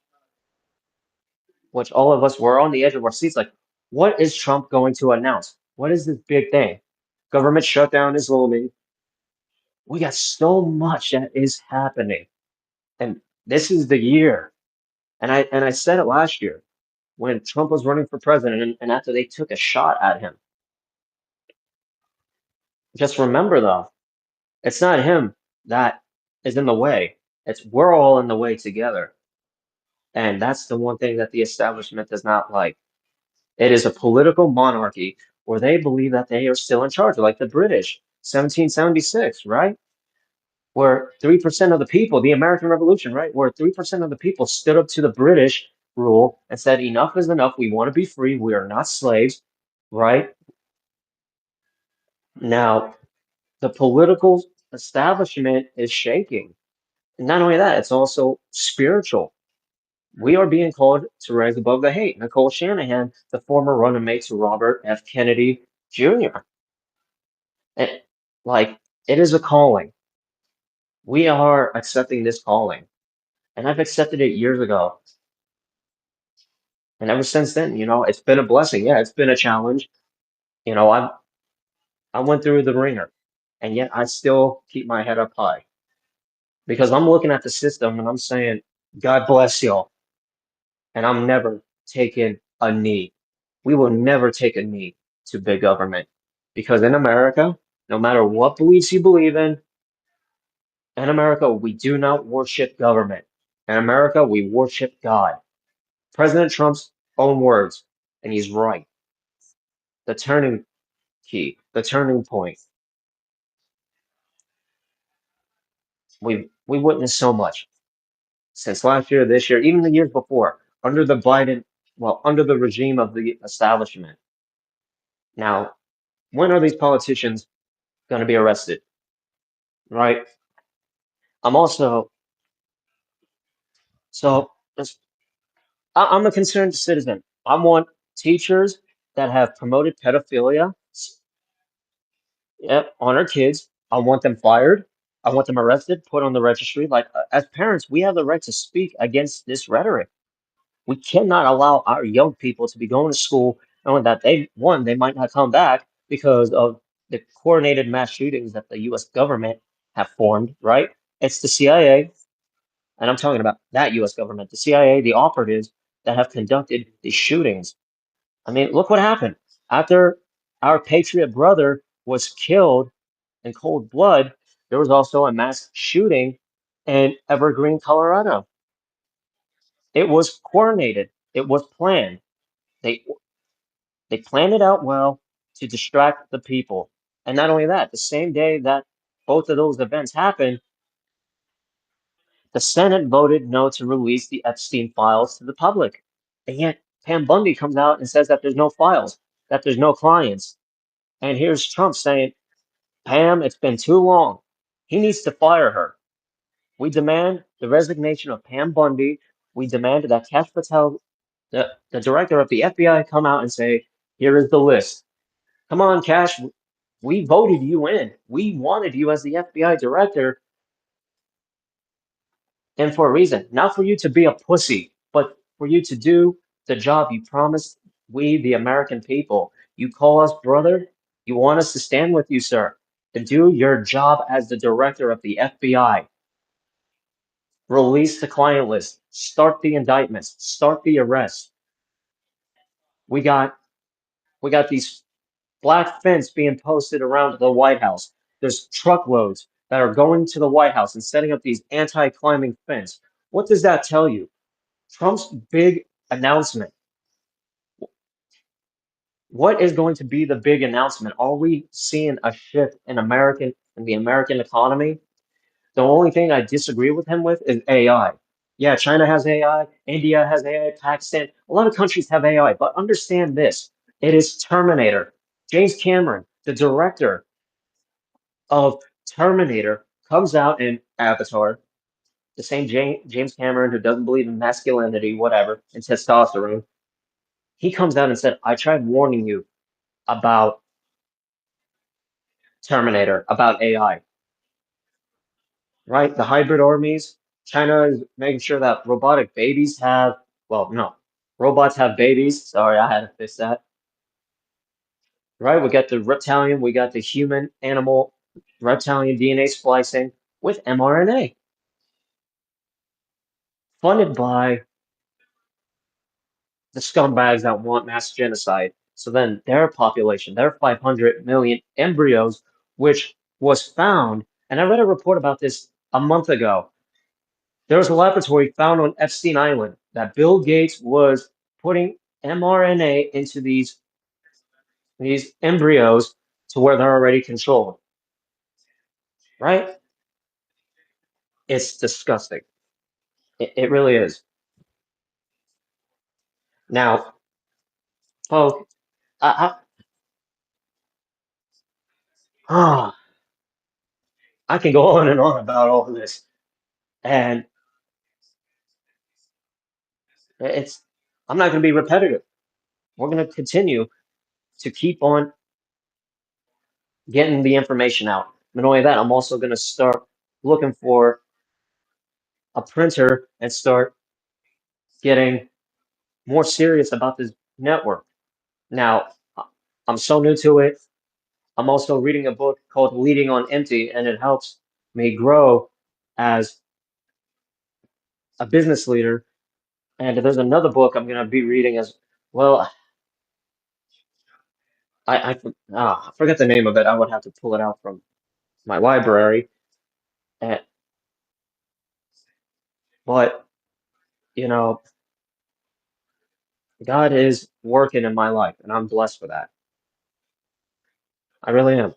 all of us were on the edge of our seats. Like, what is Trump going to announce? What is this big thing? Government shutdown is looming. We got so much that is happening. And this is the year. And I said it last year when Trump was running for president and after they took a shot at him. Just remember though, it's not him that is in the way. It's we're all in the way together. And that's the one thing that the establishment does not like. It is a political monarchy where they believe that they are still in charge, like the British, 1776, right? Where 3% of the people, the American Revolution, right? Where 3% of the people stood up to the British rule and said, enough is enough. We want to be free. We are not slaves, right? Now, the political establishment is shaking. And not only that, it's also spiritual. We are being called to rise above the hate. Nicole Shanahan, the former running mate to Robert F. Kennedy Jr. And, like, it is a calling. We are accepting this calling. And I've accepted it years ago. And ever since then, it's been a blessing. Yeah, it's been a challenge. You know, I went through the ringer, and yet I still keep my head up high because I'm looking at the system and I'm saying, God bless y'all. And I'm never taking a knee. We will never take a knee to big government because in America, no matter what beliefs you believe in America, we do not worship government. In America, we worship God. President Trump's own words, and he's right. The turning key, the turning point. We witnessed so much since last year, this year, even the years before, under the under the regime of the establishment. Now, when are these politicians going to be arrested? Right? I'm also so just I'm a concerned citizen. I want teachers that have promoted pedophilia, yep, on our kids. I want them fired. I want them arrested, put on the registry. Like as parents, we have the right to speak against this rhetoric. We cannot allow our young people to be going to school knowing that they might not come back because of the coordinated mass shootings that the U.S. government have formed, right? It's the CIA, and I'm talking about that U.S. government, the CIA, the operatives that have conducted these shootings. I mean, look what happened. After our Patriot brother was killed in cold blood, there was also a mass shooting in Evergreen, Colorado. It was coordinated. It was planned. They they planned it out well to distract the people. And not only that, the same day that both of those events happened, the Senate voted no to release the Epstein files to the public. And yet Pam Bundy comes out and says that there's no files, that there's no clients. And here's Trump saying, Pam, it's been too long. He needs to fire her. We demand the resignation of Pam Bundy. We demand that Cash Patel, the director of the FBI, come out and say, here is the list. Come on, Cash. We voted you in. We wanted you as the FBI director, and for a reason. Not for you to be a pussy, but for you to do the job you promised we, the American people. You call us brother. You want us to stand with you, sir, to do your job as the director of the FBI. Release the client list. Start the indictments. Start the arrests. We got we got these black fence being posted around the White House. There's truckloads that are going to the White House and setting up these anti-climbing fence. What does that tell you? Trump's big announcement. What is going to be the big announcement? Are we seeing a shift in the American economy? The only thing I disagree with him with is AI. Yeah, China has AI, India has AI, Pakistan, a lot of countries have AI, but understand this. It is Terminator. James Cameron, the director of Terminator, comes out in Avatar, the same James Cameron who doesn't believe in masculinity, whatever, and testosterone. He comes out and said, I tried warning you about Terminator, about AI, right? The hybrid armies. China is making sure that robotic babies have, well, no, robots have babies. Sorry, I had to fix that. Right? We got the reptilian, we got the human animal reptilian DNA splicing with mRNA, funded by the scumbags that want mass genocide. So then their population, their 500 million embryos, which was found, and I read a report about this a month ago. There was a laboratory found on Epstein Island that Bill Gates was putting mRNA into these embryos to where they're already controlled, right? It's disgusting. It really is. Now, folks, I, I can go on and on about all of this, and it's I'm not going to be repetitive. We're going to continue to keep on getting the information out. Not only that, I'm also going to start looking for a printer and start getting more serious about this network. Now, I'm so new to it. I'm also reading a book called Leading on Empty, and it helps me grow as a business leader. And there's another book I'm going to be reading as well. I forget the name of it. I would have to pull it out from my library. And, but, you know, God is working in my life, and I'm blessed for that. I really am.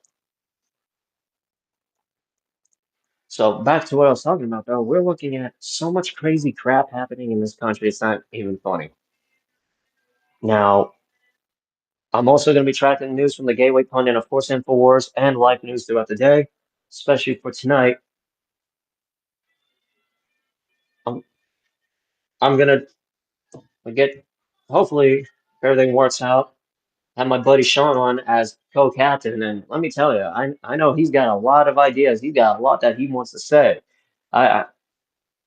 So back to what I was talking about, though, we're looking at so much crazy crap happening in this country. It's not even funny. Now, I'm also going to be tracking the news from the Gateway Pundit, of course, InfoWars, and live news throughout the day, especially for tonight. I'm, I'm going to get, hopefully, if everything works out, have my buddy Sean on as co-captain. And let me tell you, I know he's got a lot of ideas. He's got a lot that he wants to say. I, I,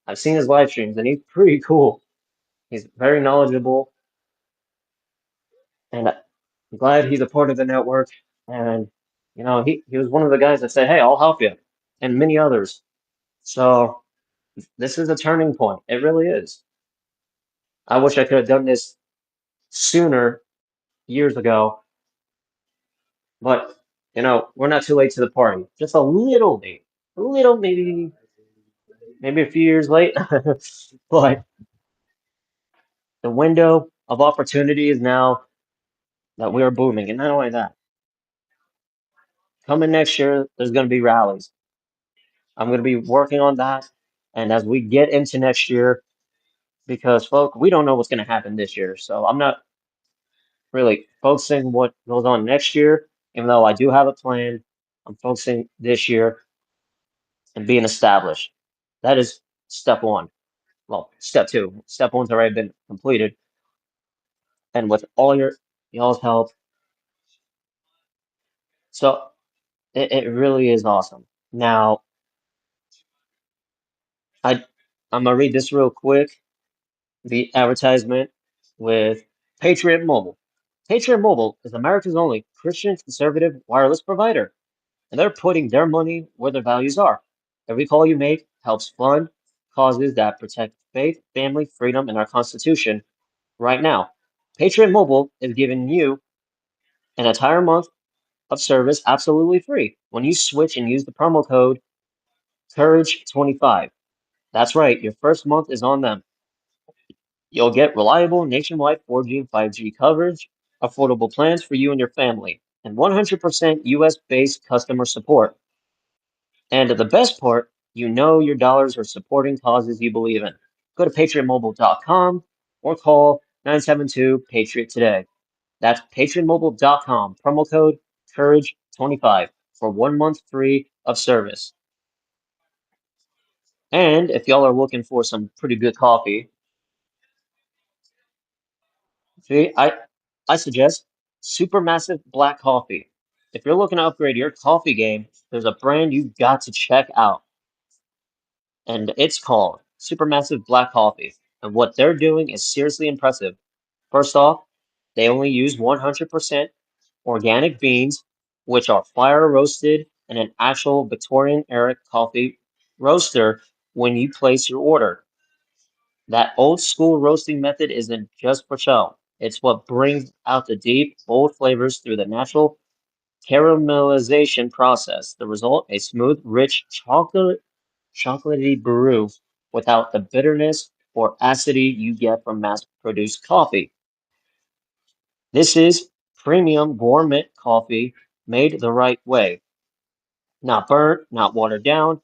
I've seen his live streams, and he's pretty cool. He's very knowledgeable, and I'm glad he's a part of the network. And, he was one of the guys that said, hey, I'll help you, and many others. So this is a turning point. It really is. I wish I could have done this sooner, years ago, but we're not too late to the party. Just a little late, a little maybe a few years late, but the window of opportunity is now that we are booming. And not only that, coming next year, there's going to be rallies. I'm going to be working on that, and as we get into next year, because, folk, we don't know what's going to happen this year. So I'm not really focusing what goes on next year, even though I do have a plan. I'm focusing this year and being established. That is step one. Well, step two. Step one's already been completed, and with all y'all's help, so it really is awesome. Now, I I'm gonna read this real quick. The advertisement with Patriot Mobile. Patriot Mobile is America's only Christian conservative wireless provider, and they're putting their money where their values are. Every call you make helps fund causes that protect faith, family, freedom, and our Constitution. Right now, Patriot Mobile is giving you an entire month of service absolutely free when you switch and use the promo code Courage25. That's right, your first month is on them. You'll get reliable nationwide 4G and 5G coverage, affordable plans for you and your family, and 100% US based customer support. And the best part, you know your dollars are supporting causes you believe in. Go to patriotmobile.com or call 972 Patriot today. That's patriotmobile.com, promo code Courage25 for 1 month free of service. And if y'all are looking for some pretty good coffee, see, I suggest Supermassive Black Coffee. If you're looking to upgrade your coffee game, there's a brand you've got to check out, and it's called Supermassive Black Coffee. And what they're doing is seriously impressive. First off, they only use 100% organic beans, which are fire roasted in an actual Victorian era coffee roaster when you place your order. That old school roasting method isn't just for show. It's what brings out the deep, bold flavors through the natural caramelization process. The result, a smooth, rich chocolatey brew without the bitterness or acidity you get from mass-produced coffee. This is premium gourmet coffee made the right way. Not burnt, not watered down,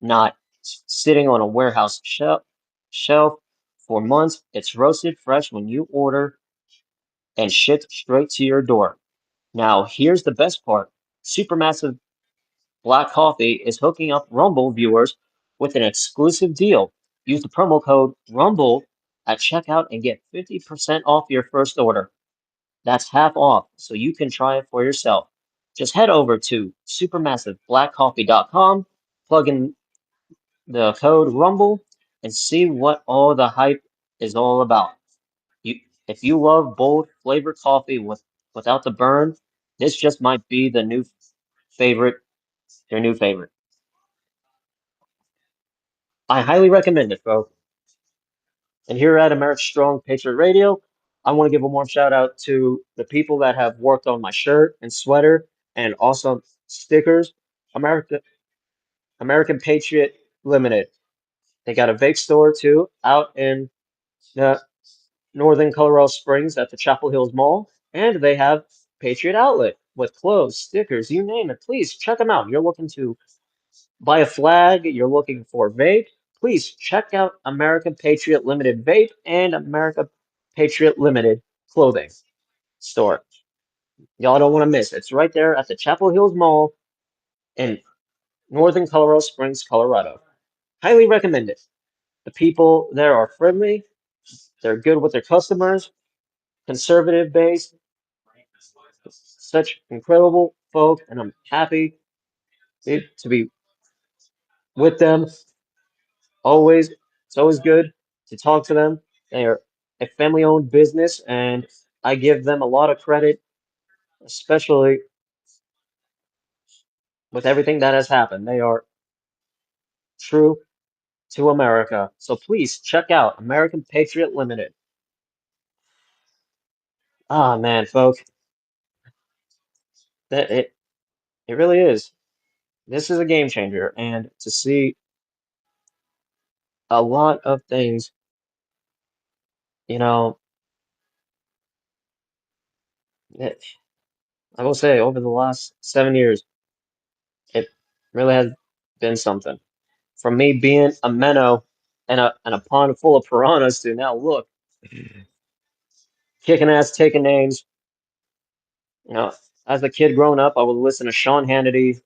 not sitting on a warehouse shelf for months. It's roasted fresh when you order and shipped straight to your door. Now, here's the best part. Supermassive Black Coffee is hooking up Rumble viewers with an exclusive deal. Use the promo code RUMBLE at checkout and get 50% off your first order. That's half off, so you can try it for yourself. Just head over to supermassiveblackcoffee.com, plug in the code RUMBLE, and see what all the hype is all about. You, if you love bold flavored coffee without the burn, this just might be the new favorite, your new favorite. I highly recommend it, folks. And here at America's Strong Patriot Radio, I want to give a warm shout out to the people that have worked on my shirt and sweater and also stickers. America American Patriot Limited. They got a vape store too out in the northern Colorado Springs at the Chapel Hills Mall. And they have Patriot Outlet with clothes, stickers, you name it. Please check them out. You're looking to buy a flag, you're looking for vape, please check out American Patriot Limited Vape and America Patriot Limited Clothing Store. Y'all don't want to miss it. It's right there at the Chapel Hills Mall in northern Colorado Springs, Colorado. Highly recommend it. The people there are friendly, they're good with their customers, conservative based, such incredible folk, and I'm happy to be with them. Always, it's always good to talk to them. They are a family-owned business, and I give them a lot of credit, especially with everything that has happened. They are true to America. So please check out American Patriot Limited. Ah, man, folks, that it really is. This is a game changer, and to see a lot of things, you know, it, I will say over the last 7 years, it really has been something. From me being a minnow and a pond full of piranhas to now look, kicking ass, taking names. You know, as a kid growing up, I would listen to Sean Hannity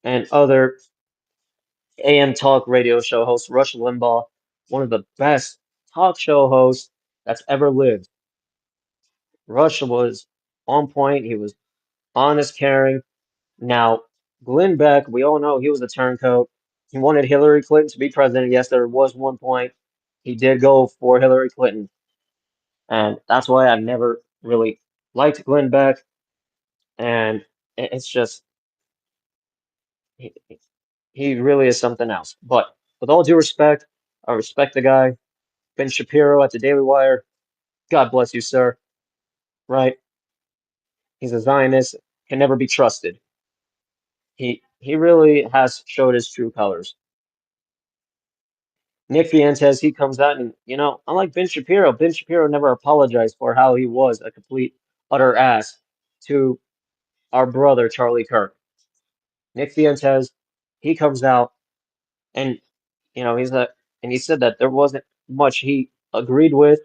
and other AM talk radio show host Rush Limbaugh, one of the best talk show hosts that's ever lived. Rush was on point. He was honest, caring. Now, Glenn Beck, we all know he was a turncoat. He wanted Hillary Clinton to be president. Yes, there was one point he did go for Hillary Clinton, and that's why I never really liked Glenn Beck. And it's just he, he really is something else. But with all due respect, I respect the guy. Ben Shapiro at the Daily Wire. God bless you, sir. Right? He's a Zionist, can never be trusted. He really has showed his true colors. Nick Fuentes, he comes out and, unlike Ben Shapiro, Ben Shapiro never apologized for how he was a complete, utter ass to our brother, Charlie Kirk. Nick Fuentes, he comes out and, he's a, and he said that there wasn't much he agreed with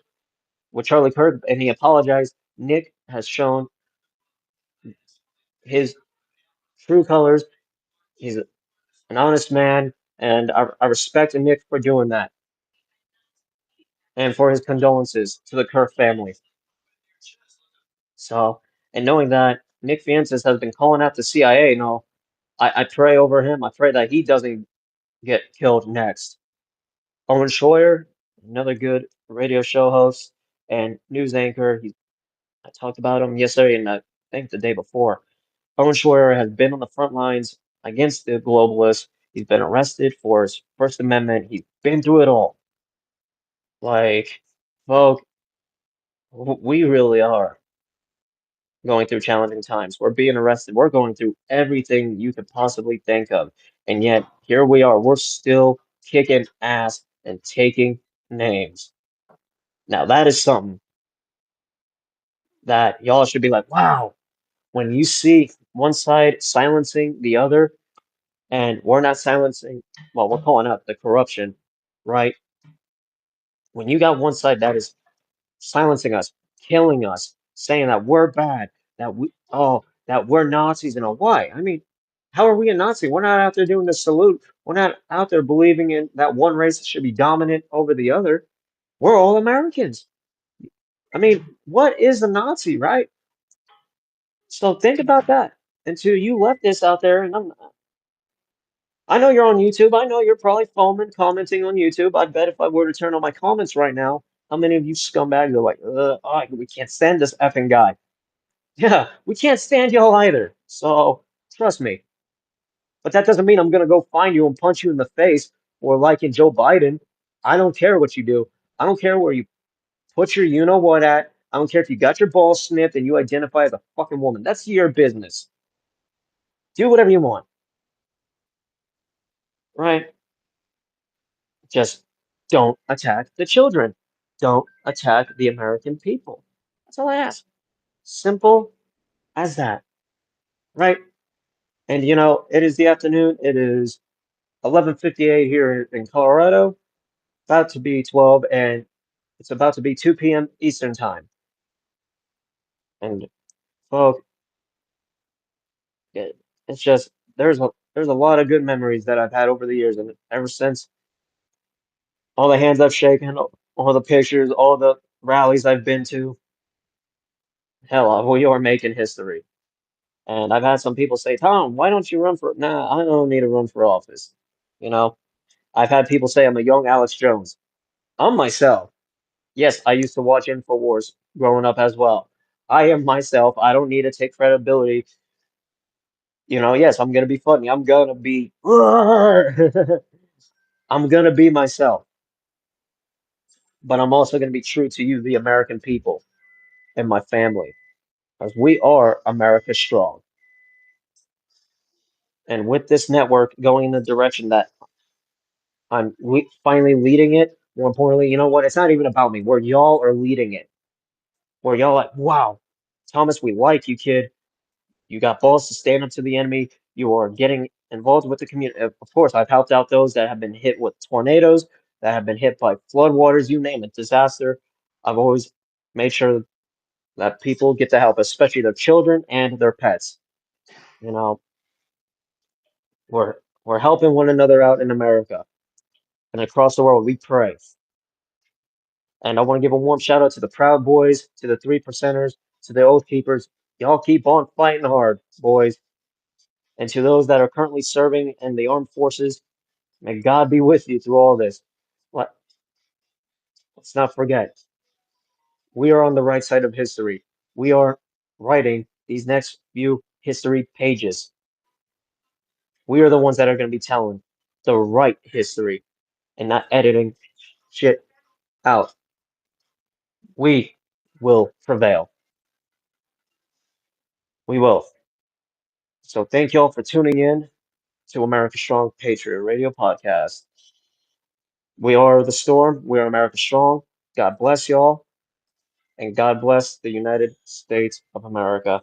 Charlie Kirk, and he apologized. Nick has shown his true colors. He's an honest man, and I respect Nick for doing that and for his condolences to the Kirk family. So, and knowing that Nick Fuentes has been calling out the CIA, I pray over him. I pray that he doesn't get killed next. Owen Schroyer, another good radio show host and news anchor. I talked about him yesterday and I think the day before. Owen Schroyer has been on the front lines against the globalists. He's been arrested for his First Amendment. He's been through it all. Like, folks, we really are going through challenging times. We're being arrested. We're going through everything you could possibly think of. And yet, here we are. We're still kicking ass and taking names. Now, that is something that y'all should be like, wow, when you see one side silencing the other, and we're not silencing, well, we're calling out the corruption, right? When you got one side that is silencing us, killing us, saying that we're bad, that we're Nazis and all. Why? I mean, how are we a Nazi? We're not out there doing the salute. We're not out there believing in that one race should be dominant over the other. We're all Americans. I mean, what is a Nazi, right? So think about that. Until you left this out there, and I know you're on YouTube. I know you're probably foaming, commenting on YouTube. I bet if I were to turn on my comments right now, how many of you scumbags are like, we can't stand this effing guy. Yeah, we can't stand y'all either. So trust me. But that doesn't mean I'm gonna go find you and punch you in the face for liking Joe Biden. I don't care what you do. I don't care where you put your you know what at. I don't care if you got your balls snipped and you identify as a fucking woman. That's your business. Do whatever you want. Right? Just don't attack the children. Don't attack the American people. That's all I ask. Simple as that. Right? And it is the afternoon. It is 11:58 here in Colorado, about to be 12, and it's about to be 2 p.m. Eastern time. And folks, it's just there's a lot of good memories that I've had over the years, and ever since all the hands I've shaken, all the pictures, all the rallies I've been to, hell, we are making history. And I've had some people say, Tom, why don't you run for? Nah, I don't need to run for office. You know, I've had people say I'm a young Alex Jones. I'm myself. Yes, I used to watch InfoWars growing up as well. I am myself. I don't need to take credibility. Yes, I'm gonna be funny. I'm gonna be I'm gonna be myself. But I'm also gonna be true to you, the American people, and my family. Because we are America strong. And with this network going in the direction that finally leading it, more importantly, you know what? It's not even about me. Where y'all are leading it. Where y'all like, wow, Thomas, we like you, kid. You got balls to stand up to the enemy. You are getting involved with the community. Of course, I've helped out those that have been hit with tornadoes. that have been hit by floodwaters, you name it, disaster. I've always made sure that people get the help, especially their children and their pets. You know, we're we're helping one another out in America and across the world. We pray. And I want to give a warm shout out to the Proud Boys, to the Three Percenters, to the Oath Keepers. Y'all keep on fighting hard, boys. And to those that are currently serving in the armed forces, may God be with you through all this. Let, let's not forget, we are on the right side of history. We are writing these next few history pages. We are the ones that are going to be telling the right history and not editing shit out. We will prevail. We will. So thank y'all for tuning in to America Strong Patriot Radio Podcast. We are the storm. We are America Strong. God bless y'all, and God bless the United States of America.